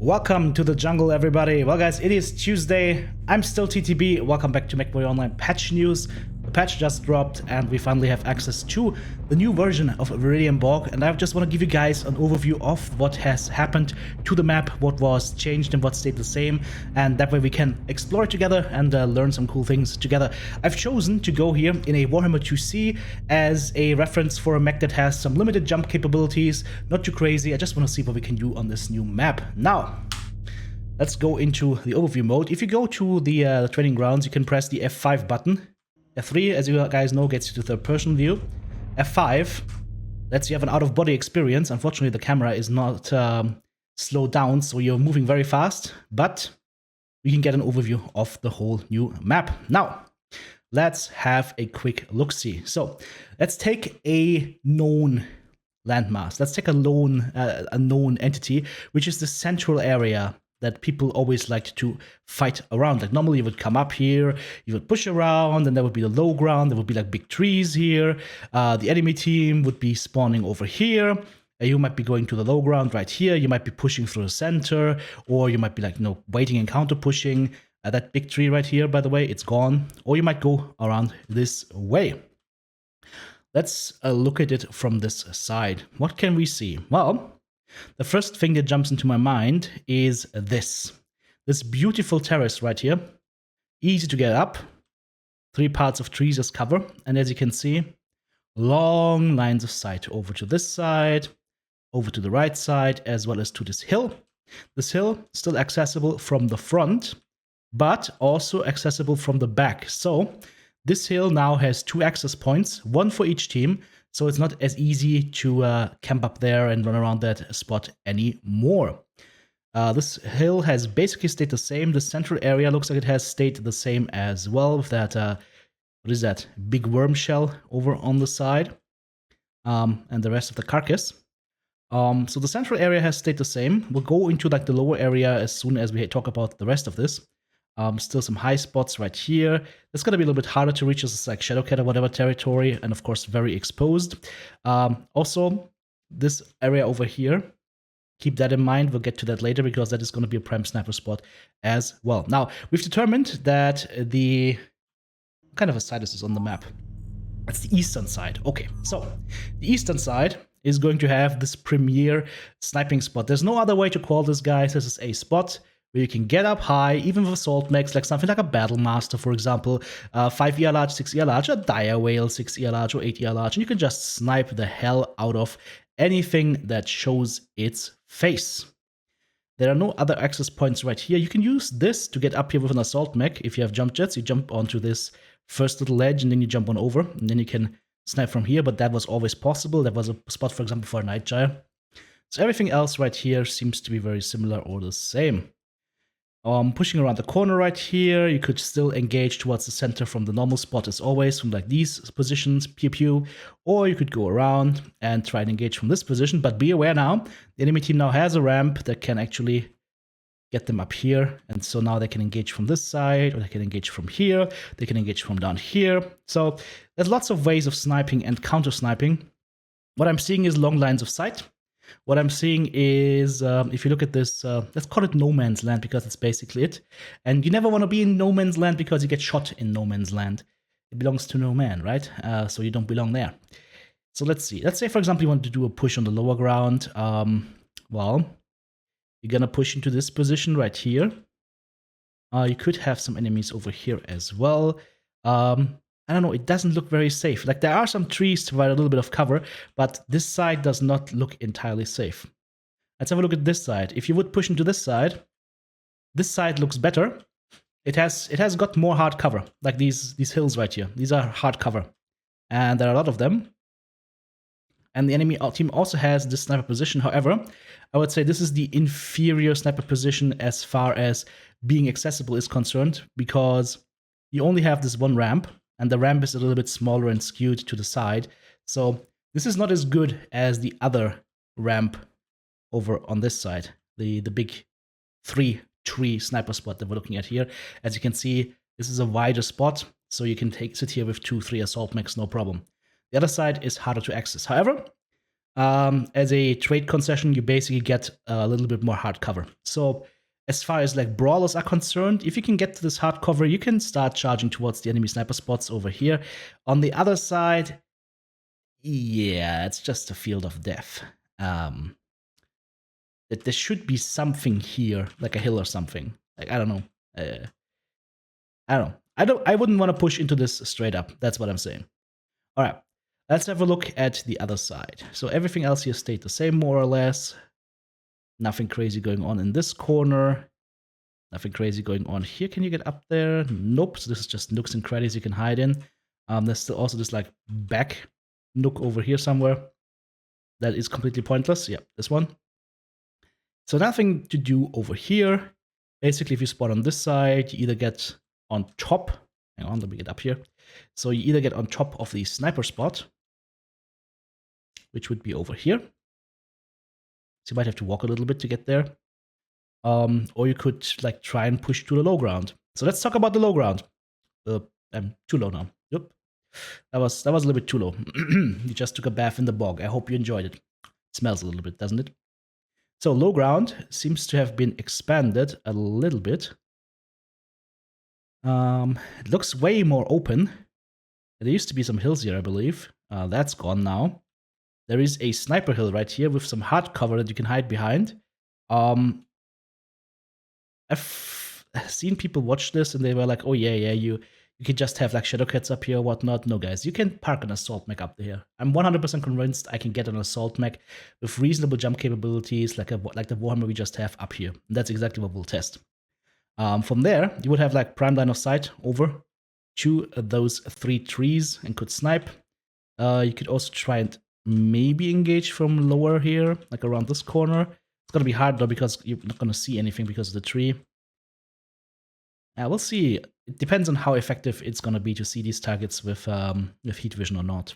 Welcome to the jungle, everybody. Well, guys, it is Tuesday. I'm still TTB. Welcome back to Mechwarrior Online patch news. The patch just dropped, and we finally have access to the new version of Viridian Bog. And I just want to give you guys an overview of what has happened to the map, what was changed and what stayed the same. And that way we can explore it together and learn some cool things together. I've chosen to go here in a Warhammer 2C as a reference for a mech that has some limited jump capabilities. Not too crazy. I just want to see what we can do on this new map. Now, let's go into the overview mode. If you go to the training grounds, you can press the F5 button. F3, as you guys know, gets you to third-person view. F5 lets you have an out-of-body experience. Unfortunately, the camera is not slowed down, so you're moving very fast, but we can get an overview of the whole new map. Now, let's have a quick look-see. So, let's take a known landmass. Let's take a known entity, which is the central area that people always liked to fight around. Like normally you would come up here, you would push around, and there would be the low ground, there would be like big trees here. The enemy team would be spawning over here. You might be going to the low ground right here, you might be pushing through the center, or you might be like, waiting and counter pushing. That big tree right here, by the way, it's gone. Or you might go around this way. Let's look at it from this side. What can we see? Well, the first thing that jumps into my mind is this beautiful terrace right here. Easy to get up. 3 parts of trees as cover. And as you can see, long lines of sight over to this side, over to the right side, as well as to this hill. This hill still accessible from the front, but also accessible from the back. So this hill now has 2 access points, 1 for each team. So it's not as easy to camp up there and run around that spot anymore. This hill has basically stayed the same. The central area looks like it has stayed the same as well, with that, what is that, big worm shell over on the side, and the rest of the carcass. So the central area has stayed the same. We'll go into like the lower area as soon as we talk about the rest of this. Still some high spots right here. It's going to be a little bit harder to reach. This is like Shadowcat or whatever territory, and of course very exposed. Also, this area over here, keep that in mind. We'll get to that later because that is going to be a prime sniper spot as well. Now, we've determined that the... what kind of a side is this on the map? That's the eastern side. Okay, so the eastern side is going to have this premier sniping spot. There's no other way to call this, guys. This is a spot where you can get up high, even with assault mechs, like something like a Battle Master, for example, 5 ER large, 6 ER large, a Dire Whale, 6 ER large, or 8 ER large, and you can just snipe the hell out of anything that shows its face. There are no other access points right here. You can use this to get up here with an assault mech. If you have jump jets, you jump onto this first little ledge, and then you jump on over, and then you can snipe from here, but that was always possible. That was a spot, for example, for a Nightjar. So everything else right here seems to be very similar or the same. Pushing around the corner right here, you could still engage towards the center from the normal spot as always, from like these positions, pew pew, or you could go around and try and engage from this position, but be aware now, the enemy team now has a ramp that can actually get them up here, and so now they can engage from this side, or they can engage from here, they can engage from down here. So there's lots of ways of sniping and counter sniping. What I'm seeing is long lines of sight. What I'm seeing is, if you look at this, let's call it no man's land because it's basically it. And you never want to be in no man's land because you get shot in no man's land. It belongs to no man, right? So you don't belong there. So let's see. Let's say, for example, you want to do a push on the lower ground. Well, you're going to push into this position right here. You could have some enemies over here as well. I don't know, it doesn't look very safe. Like, there are some trees to provide a little bit of cover, but this side does not look entirely safe. Let's have a look at this side. If you would push into this side looks better. It has got more hard cover, like these hills right here. These are hard cover, and there are a lot of them. And the enemy team also has this sniper position. However, I would say this is the inferior sniper position as far as being accessible is concerned, because you only have this one ramp, and the ramp is a little bit smaller and skewed to the side. So this is not as good as the other ramp over on this side, the big 3-tree sniper spot that we're looking at here. As you can see, this is a wider spot, so you can sit here with 2-3 assault mechs, no problem. The other side is harder to access. However, As a trade concession, you basically get a little bit more hard cover. So as far as like brawlers are concerned, if you can get to this hard cover, you can start charging towards the enemy sniper spots over here. On the other side, yeah, it's just a field of death. That there should be something here, like a hill or something. Like I don't know. I don't know. I wouldn't want to push into this straight up. That's what I'm saying. All right. Let's have a look at the other side. So everything else here stayed the same, more or less. Nothing crazy going on in this corner. Nothing crazy going on here. Can you get up there? Nope. So this is just nooks and crannies you can hide in. There's still also this like back nook over here somewhere. That is completely pointless. Yeah, this one. So nothing to do over here. Basically, if you spawn on this side, you either get on top. Hang on, let me get up here. So you either get on top of the sniper spot, which would be over here. So you might have to walk a little bit to get there. Or you could like try and push to the low ground. So let's talk about the low ground. I'm too low now. Yep. That was a little bit too low. You just took a bath in the bog. I hope you enjoyed it. It smells a little bit, doesn't it? So low ground seems to have been expanded a little bit. It looks way more open. There used to be some hills here, I believe. That's gone now. There is a sniper hill right here with some hard cover that you can hide behind. I've seen people watch this and they were like, oh yeah, you can just have like shadow cats up here or whatnot. No, guys, you can park an assault mech up there. I'm 100% convinced I can get an assault mech with reasonable jump capabilities like the Warhammer we just have up here. And that's exactly what we'll test. From there, you would have like prime line of sight over to those 3 trees and could snipe. You could also try and maybe engage from lower here, like around this corner. It's gonna be hard though because you're not gonna see anything because of the tree. We'll see. It depends on how effective it's gonna be to see these targets with heat vision or not.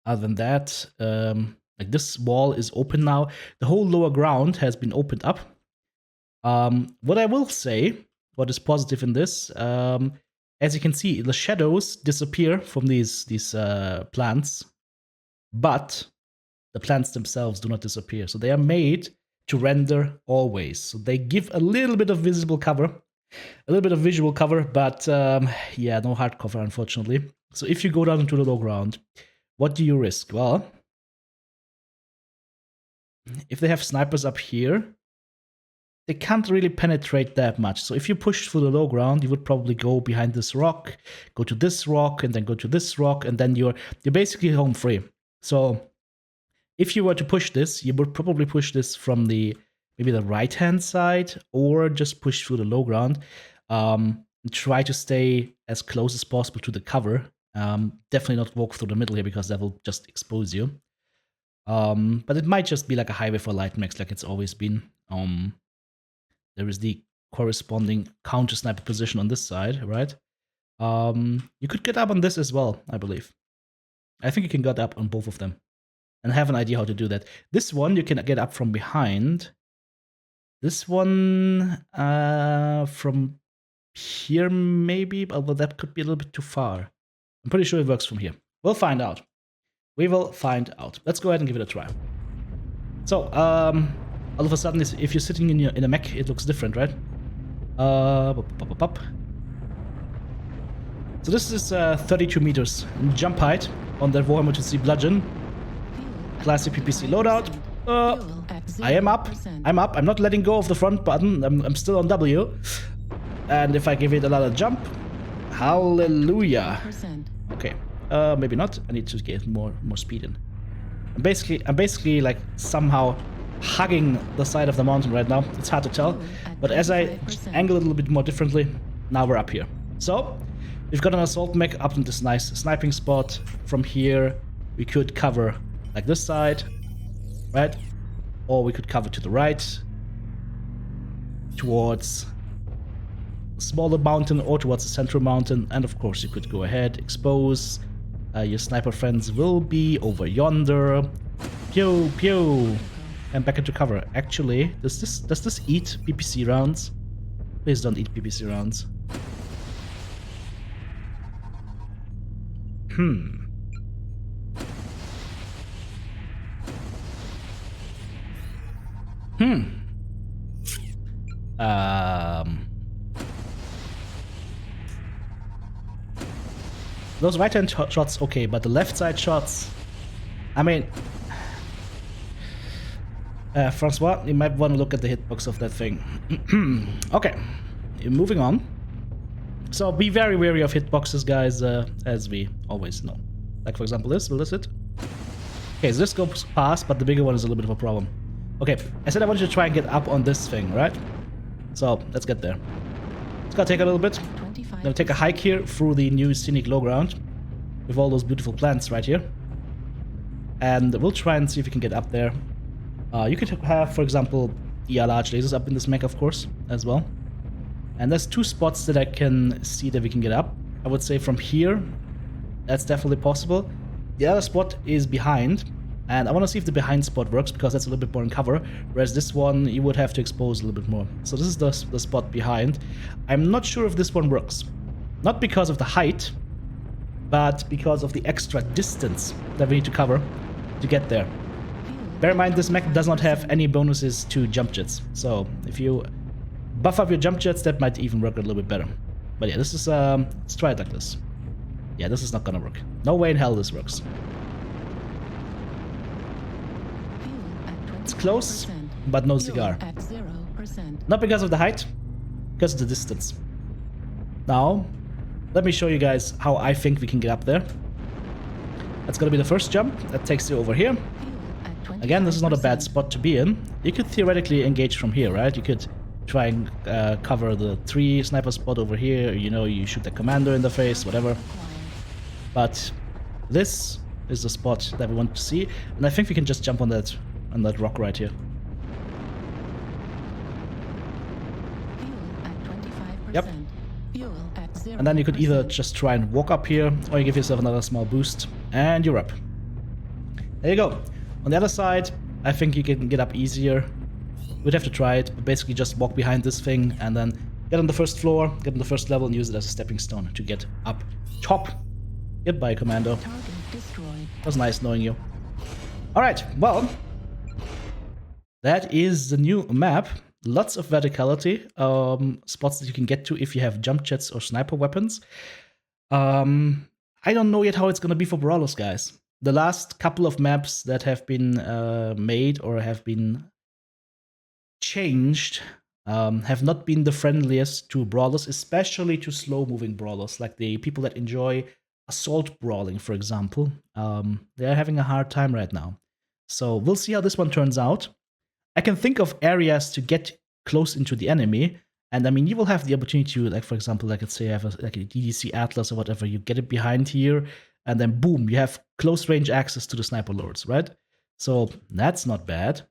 Other than that, like this wall is open now. The whole lower ground has been opened up. What I will say, what is positive in this, as you can see, the shadows disappear from these plants, but the plants themselves do not disappear. So they are made to render always. So they give a little bit of visible cover, a little bit of visual cover, but yeah, no hard cover, unfortunately. So if you go down into the low ground, what do you risk? Well, if they have snipers up here, they can't really penetrate that much. So if you push through the low ground, you would probably go behind this rock, go to this rock, and then go to this rock, and then you're basically home free. So if you were to push this, you would probably push this from maybe the right-hand side, or just push through the low ground. Try to stay as close as possible to the cover. Definitely not walk through the middle here because that will just expose you. But it might just be like a highway for light mechs like it's always been. There is the corresponding counter sniper position on this side, right? You could get up on this as well, I believe. I think you can get up on both of them and have an idea how to do that. This one you can get up from behind. This one from here maybe, although that could be a little bit too far. I'm pretty sure it works from here. We'll find out. We will find out. Let's go ahead and give it a try. So, all of a sudden, if you're sitting in a mech, it looks different, right? So this is 32 meters jump height on that Warhammer 2C bludgeon. Classic PPC loadout. I am up. I'm up. I'm not letting go of the front button. I'm still on W. And if I give it another jump, hallelujah. Okay. Maybe not. I need to get more speed in. I'm basically like somehow hugging the side of the mountain right now. It's hard to tell, but as I angle a little bit more differently, now we're up here. So we've got an assault mech up in this nice sniping spot. From here, we could cover like this side, right? Or we could cover to the right, towards a smaller mountain or towards the central mountain. And of course, you could go ahead, expose. Your sniper friends will be over yonder. Pew, pew. And back into cover. Actually, does this eat PPC rounds? Please don't eat PPC rounds. Those right-hand shots, okay, but the left side shots, I mean, Francois, you might want to look at the hitbox of that thing. Okay, moving on. So be very wary of hitboxes, guys, as we always know. Like, for example, this. Will this hit? Okay, so this goes past, but the bigger one is a little bit of a problem. Okay, I said I wanted to try and get up on this thing, right? So, let's get there. It's gonna take a little bit. I'm gonna take a hike here through the new scenic low ground with all those beautiful plants right here. And we'll try and see if we can get up there. You could have, for example, large lasers up in this mech, of course, as well. And there's two spots that I can see that we can get up. I would say from here, that's definitely possible. The other spot is behind, and I want to see if the behind spot works, because that's a little bit more in cover, whereas this one you would have to expose a little bit more. So this is the spot behind. I'm not sure if this one works. Not because of the height, but because of the extra distance that we need to cover to get there. Bear in mind, this mech does not have any bonuses to jump jets, so if you buff up your jump jets, that might even work a little bit better. But yeah, this is, let's try it like this. Yeah, this is not gonna work. No way in hell this works. It's close, but no cigar. Not because of the height, because of the distance. Now, let me show you guys how I think we can get up there. That's gonna be the first jump. That takes you over here. Again, this is not a bad spot to be in. You could theoretically engage from here, right? You could try and cover the 3 sniper spot over here. You know, you shoot the commander in the face, whatever. But this is the spot that we want to see, and I think we can just jump on that rock right here. Yep. And then you could either just try and walk up here, or you give yourself another small boost, and you're up. There you go. On the other side, I think you can get up easier. We'd have to try it, but basically just walk behind this thing and then get on the first floor, get on the first level, and use it as a stepping stone to get up top. Goodbye, Commando. It was nice knowing you. Alright, well, that is the new map. Lots of verticality, spots that you can get to if you have jump jets or sniper weapons. I don't know yet how it's gonna be for brawlers, guys. The last couple of maps that have been made or have been changed have not been the friendliest to brawlers, especially to slow-moving brawlers, like the people that enjoy assault brawling, for example. They're having a hard time right now. So we'll see how this one turns out. I can think of areas to get close into the enemy, and I mean, you will have the opportunity to, like, for example, like, let's say you have a DDC Atlas or whatever, you get it behind here, and then boom, you have close range access to the sniper lords, right? So that's not bad.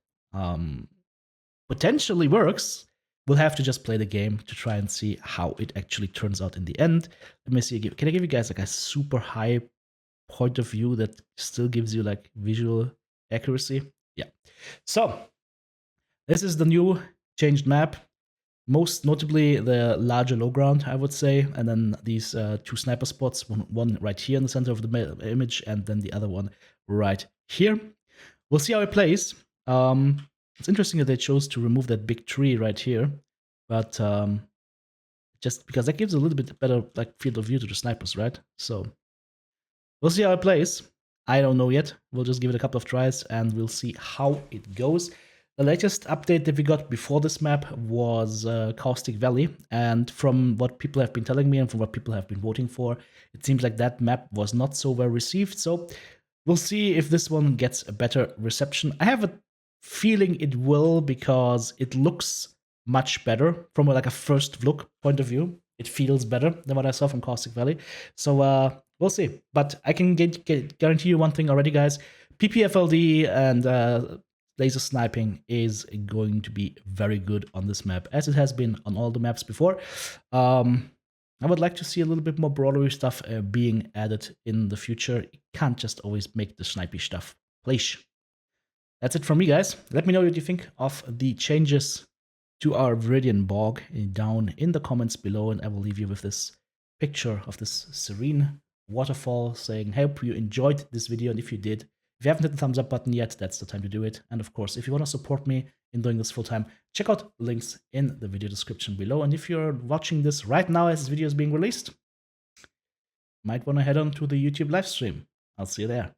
Potentially works. We'll have to just play the game to try and see how it actually turns out in the end. Let me see. Can I give you guys like a super high point of view that still gives you like visual accuracy? Yeah. So this is the new changed map. Most notably the larger low ground, I would say, and then these 2 sniper spots, one right here in the center of the image, and then the other one right here. We'll see how it plays. It's interesting that they chose to remove that big tree right here, but just because that gives a little bit better like field of view to the snipers, right? So we'll see how it plays. I don't know yet. We'll just give it a couple of tries and we'll see how it goes. The latest update that we got before this map was Caustic Valley, and from what people have been telling me and from what people have been voting for, it seems like that map was not so well received. So we'll see if this one gets a better reception. I have a feeling it will, because it looks much better from like a first look point of view. It feels better than what I saw from Caustic Valley. So we'll see. But I can guarantee you one thing already, guys. PPFLD and laser sniping is going to be very good on this map, as it has been on all the maps before. I would like to see a little bit more brawlery stuff being added in the future. You can't just always make the snipey stuff. Please. That's it from me, guys. Let me know what you think of the changes to our Viridian Bog down in the comments below, and I will leave you with this picture of this serene waterfall saying, hope you enjoyed this video, and if you did, if you haven't hit the thumbs up button yet, that's the time to do it. And of course, if you want to support me in doing this full time. Check out links in the video description below. And if you're watching this right now as this video is being released, might want to head on to the YouTube live stream. I'll see you there.